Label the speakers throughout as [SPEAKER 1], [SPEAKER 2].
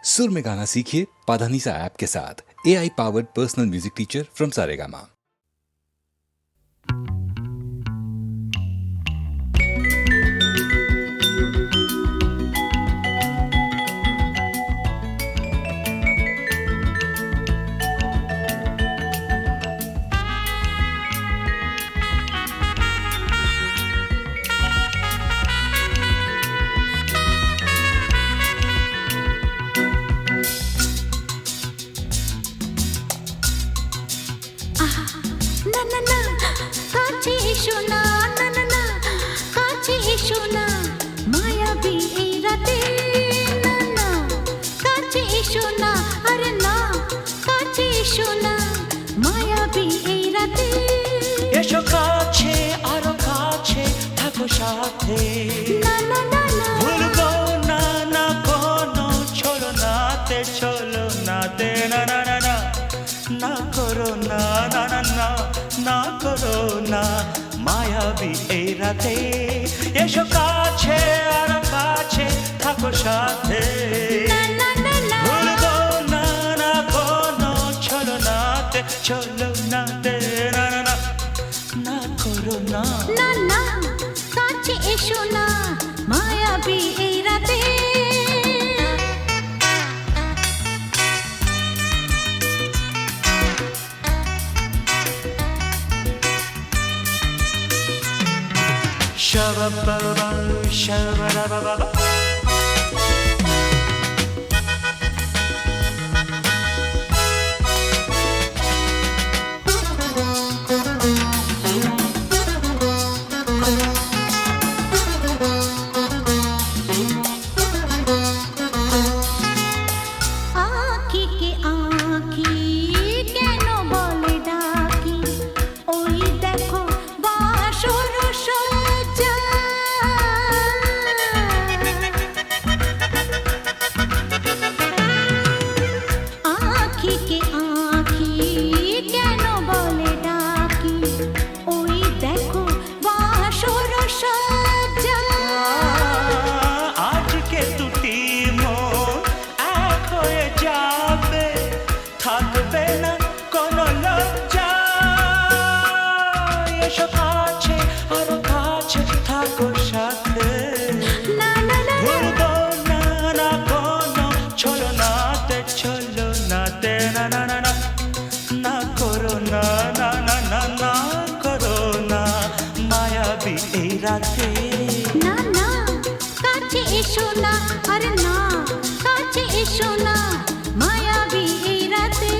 [SPEAKER 1] सुर में गाना सीखिए पाधानीसा ऐप के साथ। AI powered personal music teacher from Saregama.
[SPEAKER 2] এসো কাছে আরো কাছে থাকো সাথে ভুলবো না না কোনো চলো নাতে না না না না না করো না না না না না করো না মায়াবী এই রাতে এসো কাছে আরো কাছে থাকো সাথে ভুলবো না না কোনো চলো নাতে না না না না করো না
[SPEAKER 3] না না কাছে এসো না মায়াবী এই রাতে
[SPEAKER 2] Shabba-ba-ba, shabba-da-ba-ba-ba.
[SPEAKER 3] না না কাছে এসো না আরে না কাছে এসো না মায়াবী এই রাতে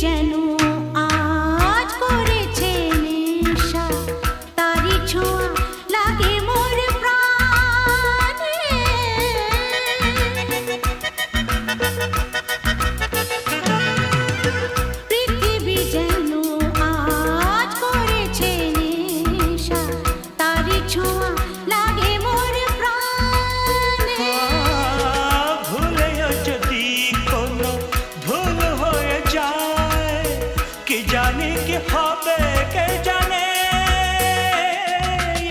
[SPEAKER 3] যেন আজ করেছে নেশা তারি ছোঁয়া লাগে মোর প্রাণে পৃথিবী যেন আজ করেছে নেশা তারি ছোঁয়া লাগে মোর প্রাণে
[SPEAKER 2] ভুলেও যদি কোনো ভুল হয়ে যায় কি জানি কি হবে কে জানে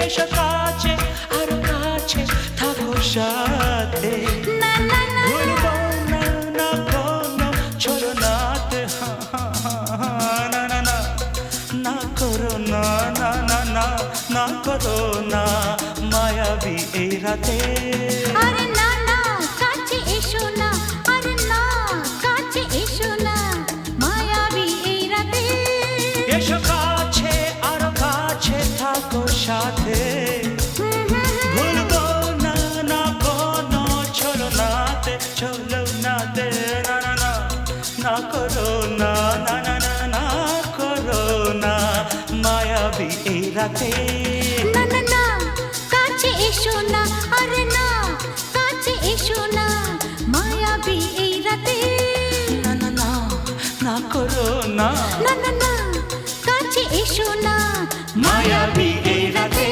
[SPEAKER 2] এসো কাছে আরো কাছে থাকো সাথে ভুলবো না না কোনো চলো নাতে না না না না করো না না না না না করো না মায়াবী এই রাতে
[SPEAKER 3] আরে না না কাছে এসো না আরে না কাছে এসো না মায়াবী এই রাতে
[SPEAKER 2] এসো কাছে আরো কাছে থাকো সাথে ভুলবো না না কোনো চলো নাতে না না না না করো না না না না না করো না মায়াবী এই রাতে
[SPEAKER 3] না না না কাছে এসো না আরে না কাছে এসো না মায়াবী এই রাতে
[SPEAKER 2] না না না করো না,
[SPEAKER 3] না না না কাছে এসো না
[SPEAKER 2] মায়াবী এই রাতে।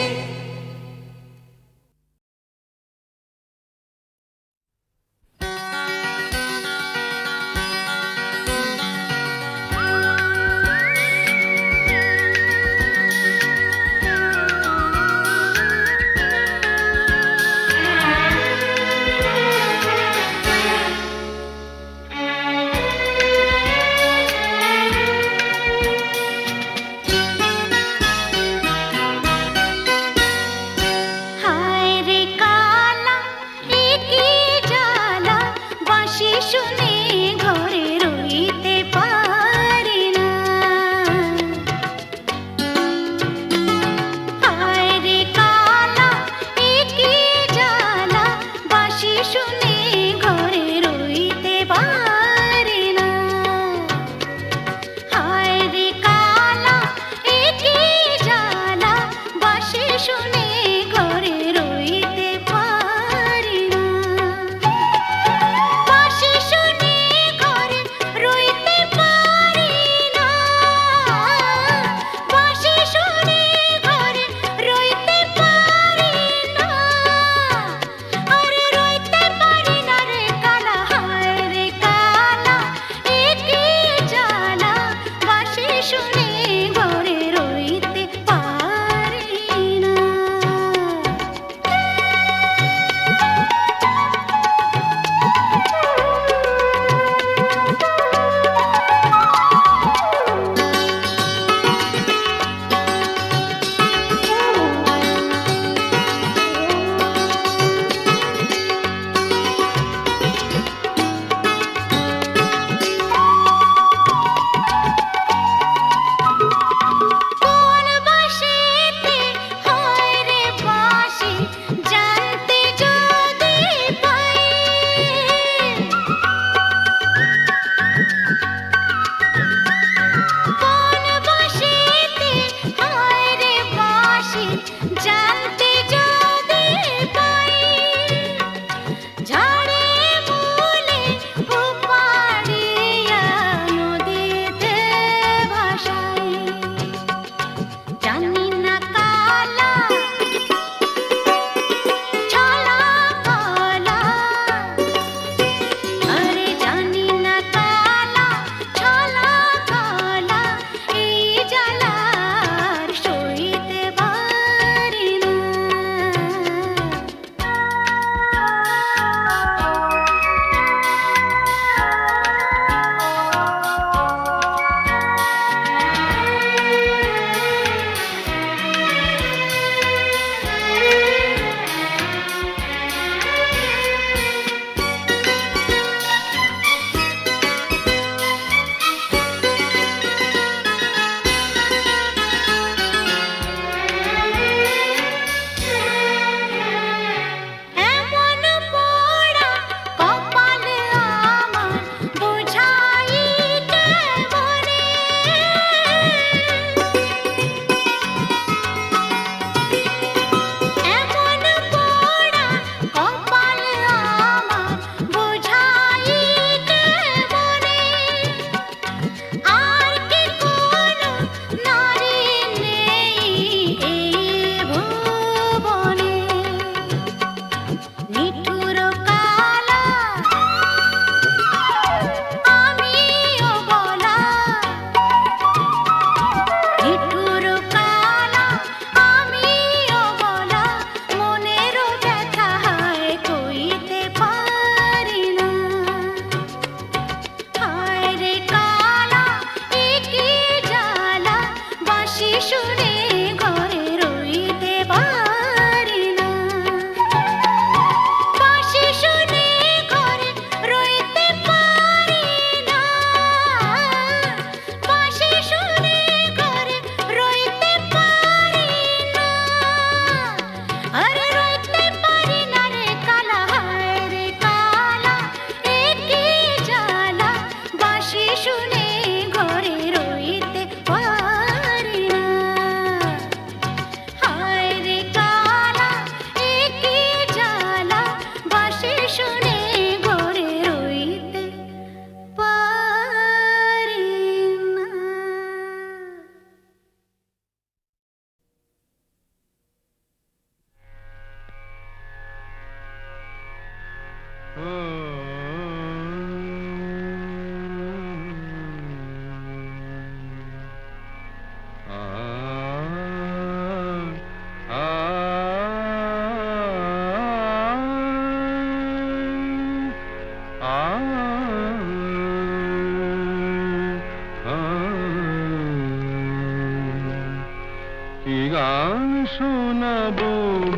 [SPEAKER 4] গান শোনাবো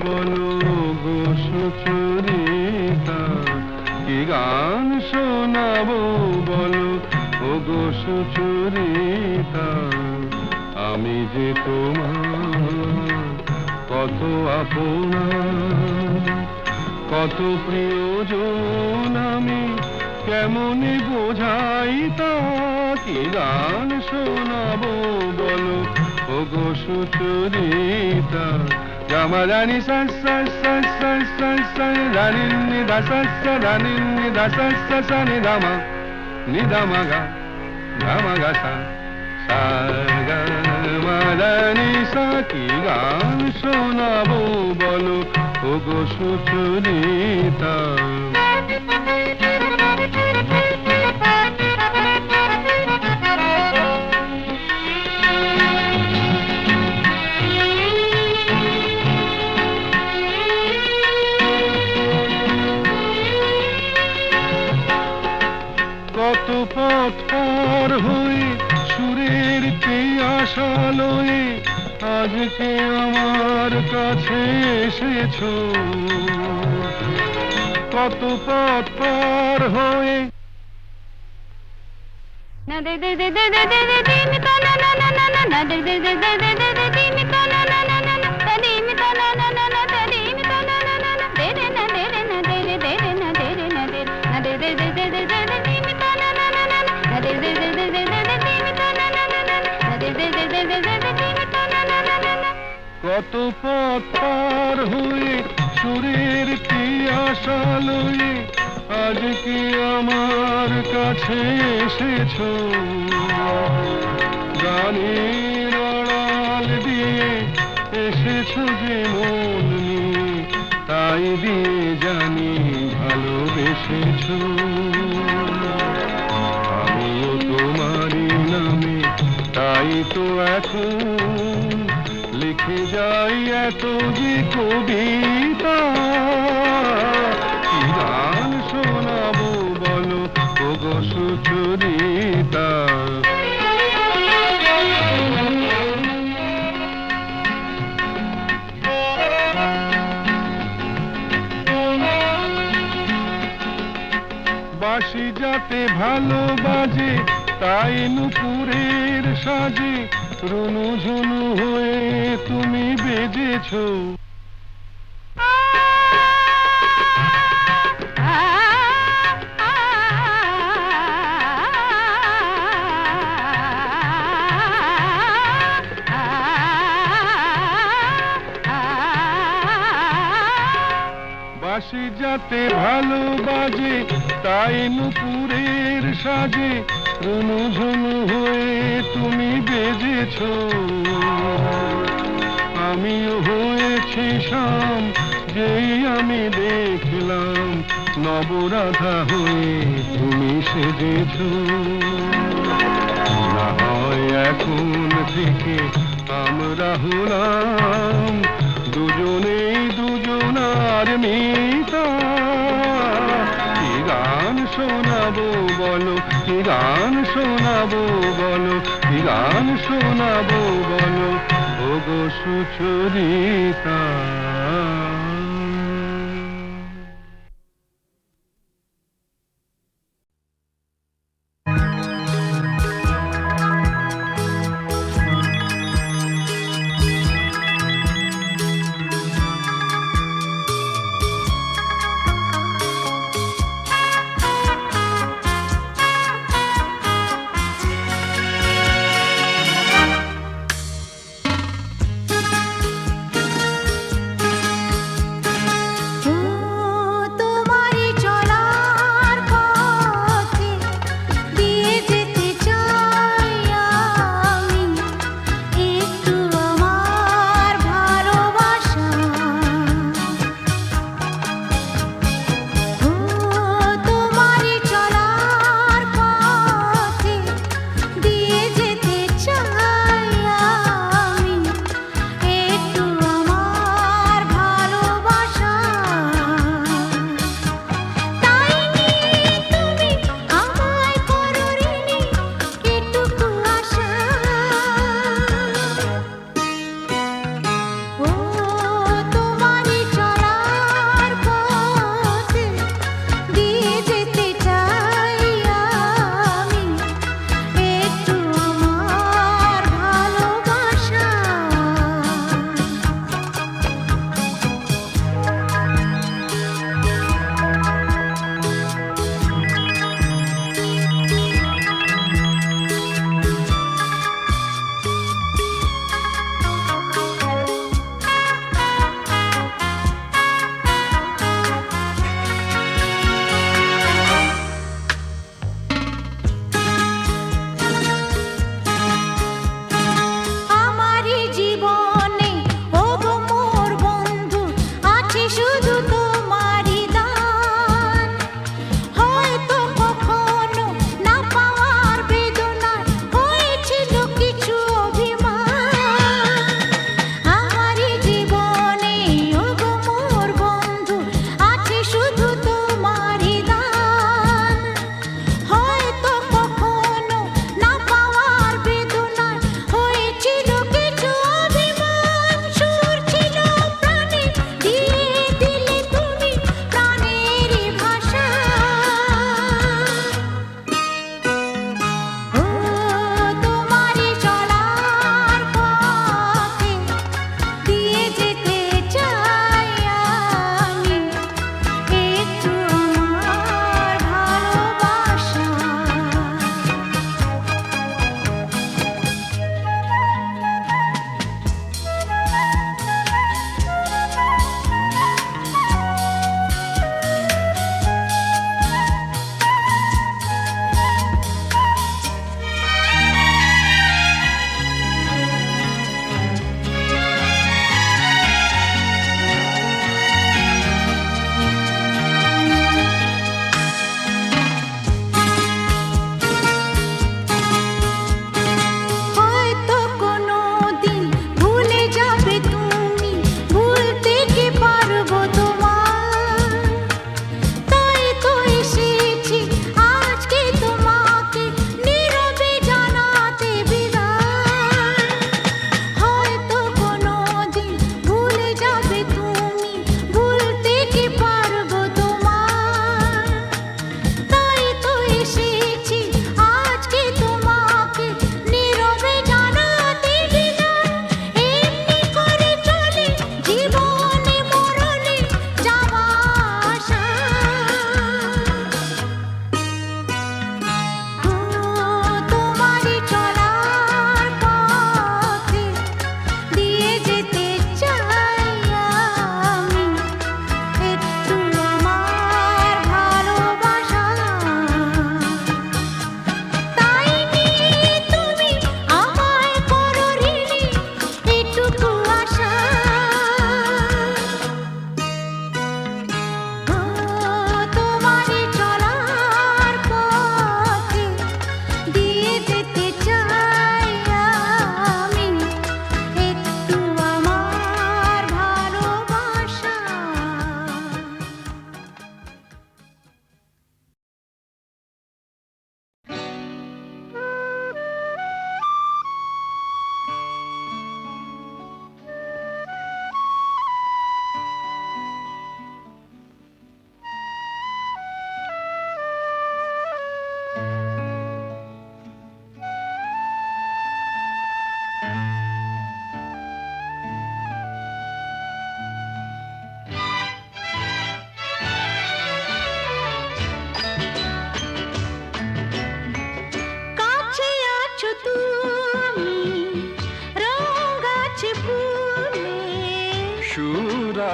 [SPEAKER 4] বলো গো সুচরিতা, কি গান শোনাবো বলো ও গো সুচরিতা, আমি যে তোমার কত আপনা, কত প্রিয়জন আমি কেমনে বোঝাই তা, কি গান শোনাবো বলো ও গো সুচরিতা। গামারানি সা সা সা সা সা সা রানি নি দা সা সা রানি নি দা সা সা সা নি দা মা নি দা মা গা সা সা গা মা রানি সা, কি গান শোনাবো বলো ও গো সুচরিতা। কত পথ পার হয়ে সুরের আশা লয়ে আজকে আমার কাছে এসেছো, কত পথ পার হয়ে
[SPEAKER 3] না দে দে দে দে দে দে দে দে মি তা না না না না না দে দে দে দে দে দে দে দে মি তা না না না না না দে মি তা না না না না দে মি তা না না না না দে রে না দে রে না দে রে দে রে না দে রে না দে না দে দে দে দে দে দে দে মি তা না না না না না দে দে দে দে দে দে দে মি তা না না না না না দে দে দে দে দে দে দে মি তা না না না না।
[SPEAKER 4] কত পথ পার হয়ে সুরের আশা লয়ে আজকে আমার কাছে এসেছো, গানের আড়াল দিয়ে এসেছো যে মন নিয়ে, তাই দিয়ে জানি ভালোবেসেছো। আমিও তোমারই নামে তাই তো এখন লিখে যাই এত যে কবিতা, কি গান শোনাবো বলো ও গো সুচরিতা। বাঁশি যাতে ভালো বাজে তাই নুপুরের সাজে রুনু ঝুনু হয়ে তুমি বেজেছো, বাঁশি যাতে ভালো বাজে তাই নুপুরের সাজে রুনু ঝুনু হয়ে তুমি বেজেছো, আমিও হয়েছি শাম যেই আমি দেখলাম নবরাধা হয়ে তুমি সেজেছো। না হয় এখন থেকে আমরা হলাম দুজনেই দুজনার মিতা, কি গান শোনাবো বলো, কি গান শোনাবো বলো, কি গান শোনাবো বলো ও গো সুচরিতা।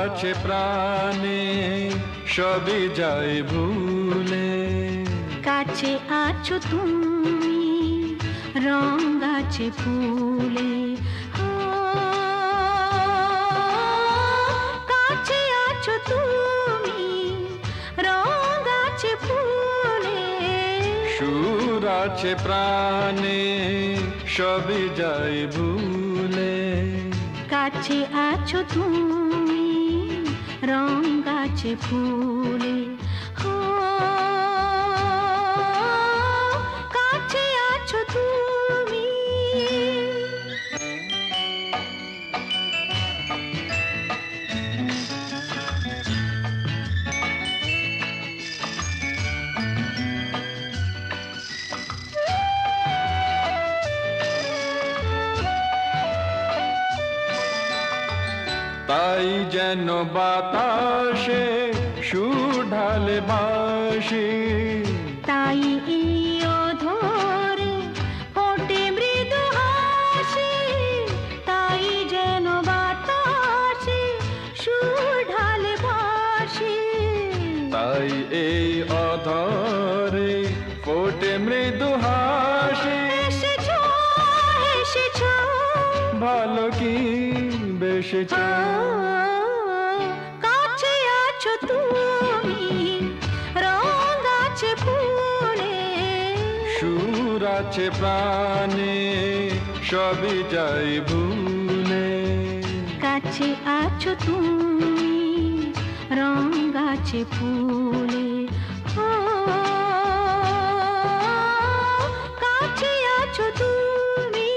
[SPEAKER 4] আছে প্রাণে সবই যায় ভুলে,
[SPEAKER 3] কাছে আছো তুমি রং গাছে ফুলে, ও, কাছে আছো তুমি রং গাছে ফুলে,
[SPEAKER 4] সুর আছে প্রাণে সবই যায় ভুলে,
[SPEAKER 3] কাছে আছো তুমি রং গাছে ফুলে, ও, কাছে আছো তুমি।
[SPEAKER 4] তাই যেন বাতাসে সুর ঢালে বাঁশি,
[SPEAKER 3] তাই এই অধরে ফোটে মৃদু হাসি, তাই যেন বাতাসে সুর ঢালে বাঁশি,
[SPEAKER 4] তাই এই অধরে ফোটে মৃদু হাসি।
[SPEAKER 3] এসেছো এসেছো
[SPEAKER 4] ভালো কি বেশেছ,
[SPEAKER 3] কাছে আছো তুমি রং গাছে ফুলে,
[SPEAKER 4] সুর আছে প্রাণে সবই যায় ভুলে,
[SPEAKER 3] কাছে আছো তুমি রং গাছে ফুলে, ও, কাছে আছো তুমি।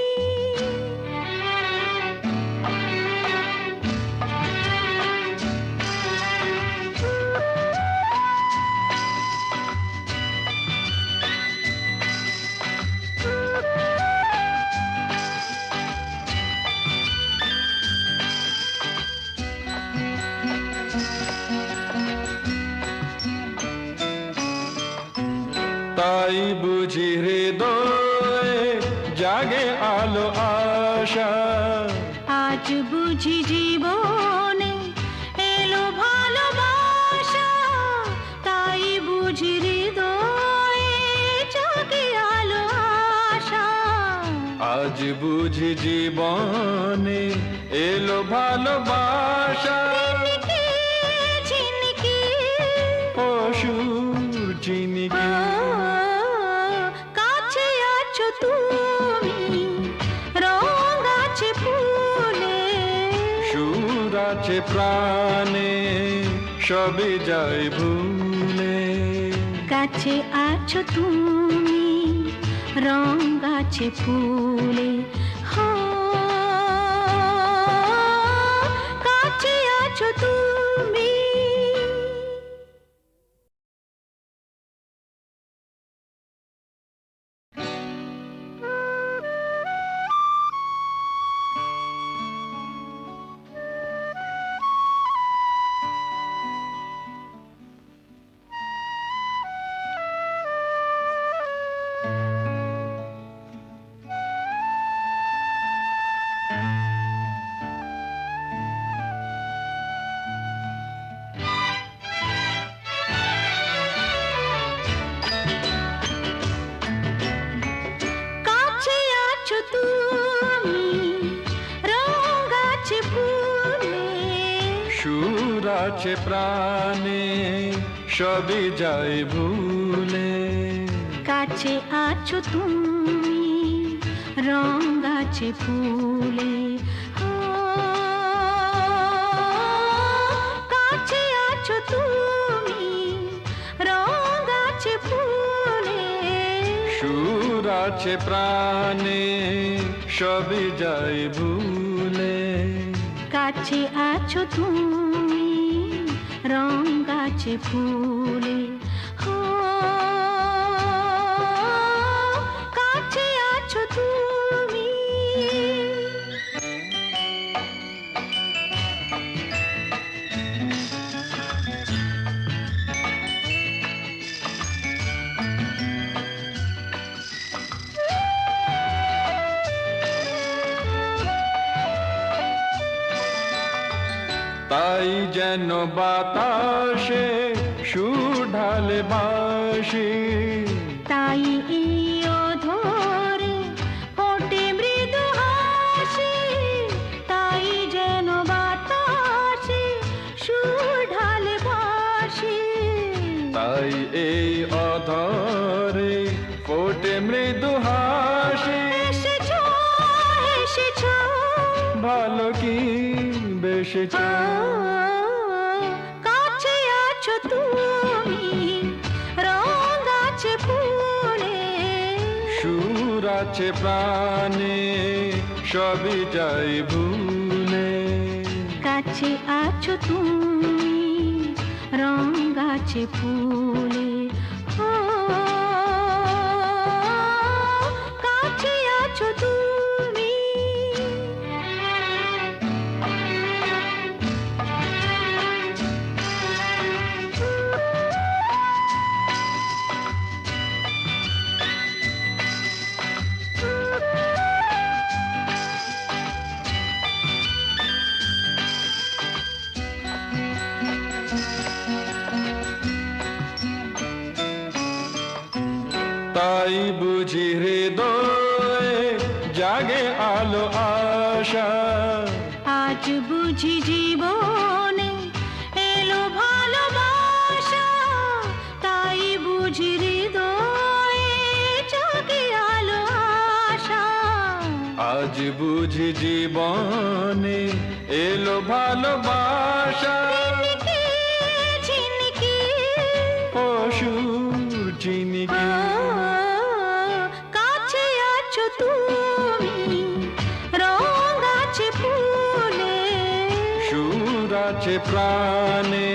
[SPEAKER 4] তাই বুঝি হৃদয়ে জাগে আলো আশা,
[SPEAKER 3] আজ বুঝি জীবনে এলো ভালোবাসা, তাই বুঝি হৃদয়ে জাগে আলো আশা,
[SPEAKER 4] আজ বুঝি জীবনে এলো ভালোবাসা।
[SPEAKER 3] ঝিনিকি ঝিনিকি
[SPEAKER 4] অসুর চিনিকে
[SPEAKER 3] কাছে আছো তুমি রং গাছে ফুলে,
[SPEAKER 4] সুর আছে প্রাণে সবই যায় ভুলে,
[SPEAKER 3] কাছে আছো তুমি রং গাছে ফুলে, হো, কাছে আছো তুমি। কাছে আছো তুমি রং গাছে ফুলে,
[SPEAKER 4] সুর আছে প্রাণে সবই যায় ভুলে,
[SPEAKER 3] কাছে আছো তুমি রং গাছে ফুলে, ও, কাছে আছো তুমি রং গাছে ফুলে,
[SPEAKER 4] সুর আছে প্রাণে সবই যায় ভুলে,
[SPEAKER 3] কাছে আছো তুমি রং গাছে ফুলে, ও, কাছে আছো তুমি।
[SPEAKER 4] তাই যেন বাতাসে সুর ঢালে বাঁশি,
[SPEAKER 3] তাই এই অধরে ফোটে মৃদু হাসি, তাই যেন বাতাসে সুর ঢালে বাঁশি,
[SPEAKER 4] তাই এই অধরে ফোটে মৃদু হাসি।
[SPEAKER 3] এসেছো এসেছো
[SPEAKER 4] ভালো কি বেশেছ,
[SPEAKER 3] কাছে আছো তুমি, রং আছে ফুলে,
[SPEAKER 4] সুর আছে প্রাণে সবই যাই ভুলে।
[SPEAKER 3] কাছে আছো তুমি, রং আছে ফুলে, ও কাছে আছো তুমি।
[SPEAKER 4] তাই বুঝি হৃদয়ে জাগে আলো আশা,
[SPEAKER 3] আজ বুঝি জীবনে এলো ভালোবাসা, তাই বুঝি হৃদয়ে জাগে আলো আশা,
[SPEAKER 4] আজ বুঝি জীবনে এলো ভালোবাসা।
[SPEAKER 3] ঝিনিকে ঝিনিকে
[SPEAKER 4] অসুর চিনিকে
[SPEAKER 3] কাছে আছো তুমি, রং আছে ফুলে,
[SPEAKER 4] সুর আছে প্রাণে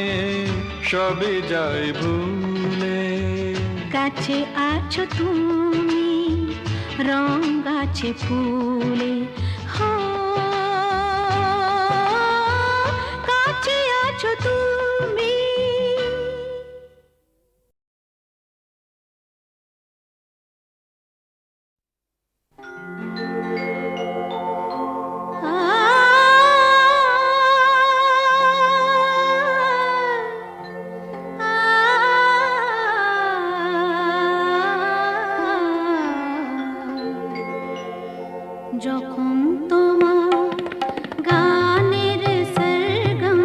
[SPEAKER 4] সবই যাই ভুলে।
[SPEAKER 3] কাছে আছো তুমি, রং আছে ফুলে, হো কাছে আছো তুমি। যখন তোমার গানের সরগম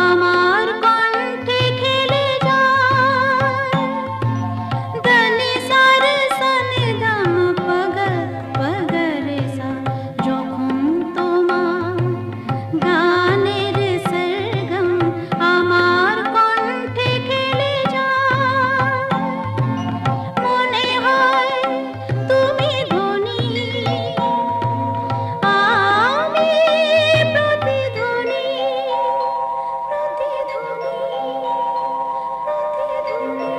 [SPEAKER 3] আমার কণ্ঠে খেলে যায়, দনি সার সনি দম পগ পগ রে সা, যখন তোমার গানের সরগম আমার কণ্ঠে খেলে যায়, মনে হয় তুমি ধনী, আমি প্রতিধ্বনি, প্রতিধ্বনি, প্রতিধ্বনি।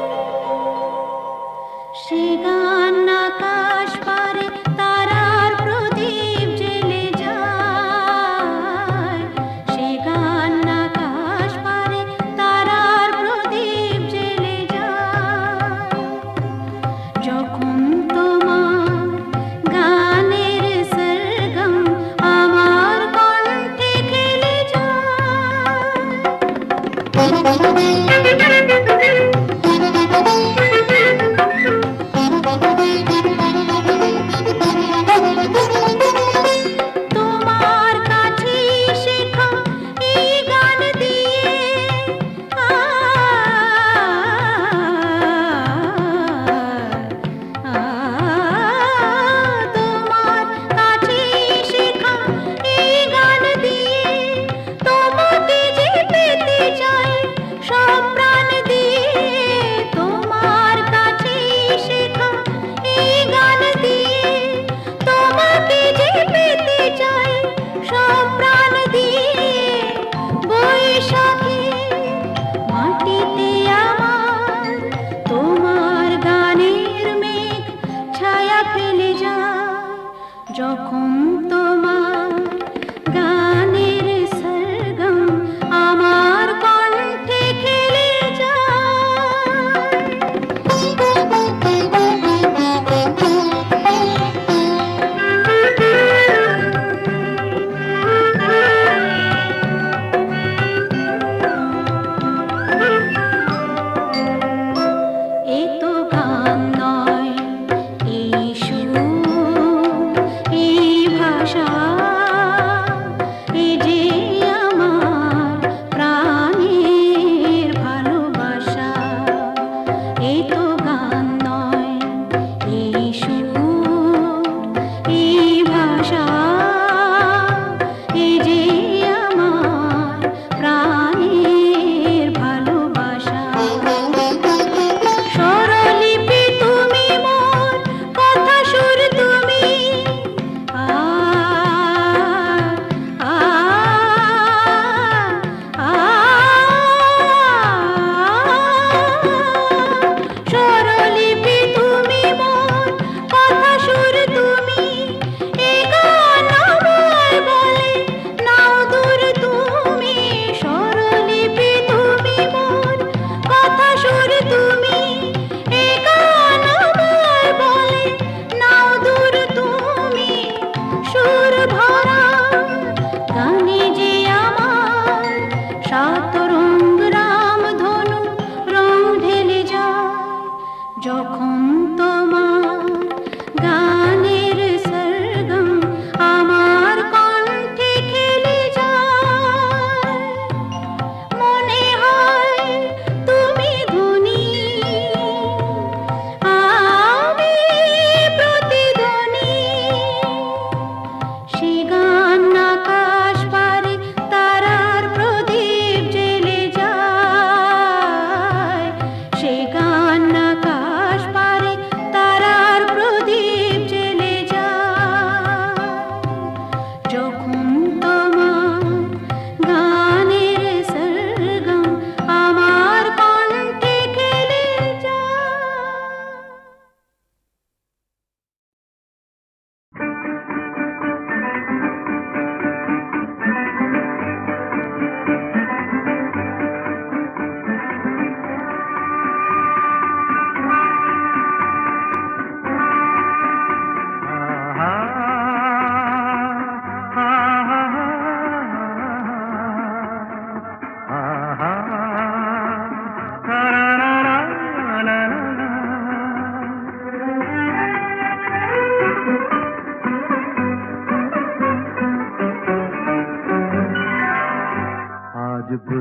[SPEAKER 3] সে গান আকাশ পারে তারার প্রদীপ জ্বেলে যায়, সে গান আকাশ পারে তারার প্রদীপ জ্বেলে যায়, যখন তোমার গানের সরগম আমার কণ্ঠে খেলে তোমার কাছে শেখা এই গান দিয়ে, তোমার কাছে শেখা এই গান দিয়ে, তোমাকে যে পেতে চাই সব প্রাণ দিয়ে, তোমার কাছে শেখা এই গান দিয়ে, তোমাকে যে পেতে চাই সব প্রাণ দিয়ে, বৈশাখী মাটিতে আমার তোমার গানের মেঘ ছায়া ফেলে যায়, যখন তোমার গানের সরগম আমার কণ্ঠে খেলে যায়।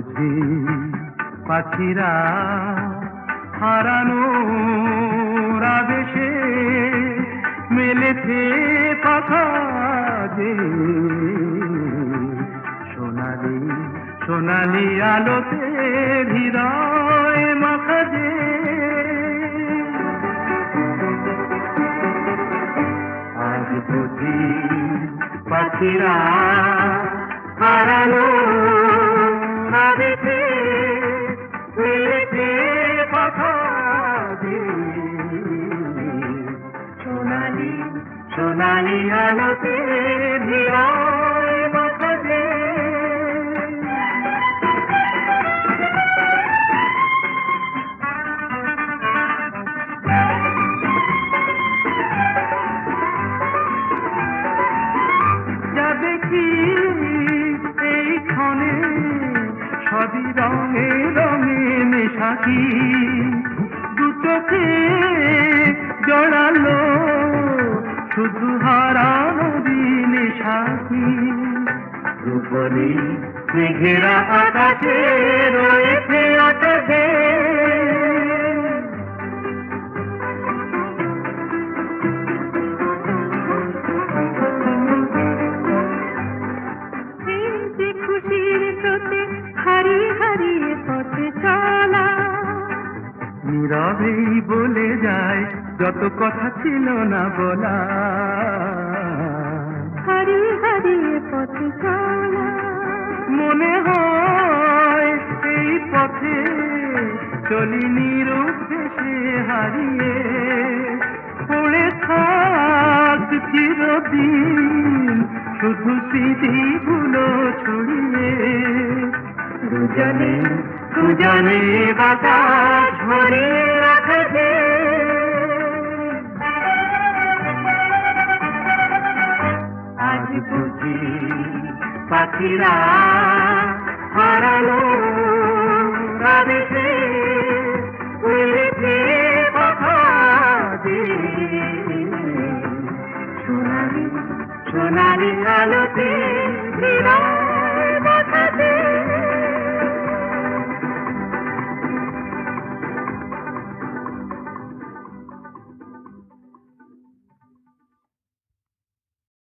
[SPEAKER 5] বুঝি পাখিরা হারানো আবেশে মেলেছে পাখা যে সোনালি সোনালি আলোতে হৃদয় মাখা যে আজ বুঝি পাখিরা হারানো আবেশে মেলেছে পাখা যে সোনালি সোনালি আলোতে হৃদয় মাখা যে যা দেখি এই ক্ষণে সবই রঙে রঙে মেশাকি দু চোখে জড়ালো শুধু হারানো দিনে সাথী রূপলি মেঘেরা আকাশে রয়েছে আকাশে খুশির স্রোতে হারিয়ে হারিয়ে পথে চলা নীরবেই বলে যায় যত কথা ছিল না বলা হারিয়ে হারিয়ে পথে চলা মনে হয় এই পথে চলি নিরুদ্দেশে হারিয়ে পড়ে থাক চিরদিন শুধু স্মৃতিগুলো ছড়িয়ে দুজনে দুজনে বাতাস ভরিয়ে রাখবে আজ বুঝি পাখিরা হারালো আবেশে উড়েছে পাখা যে সোনালি সোনালি আলোতে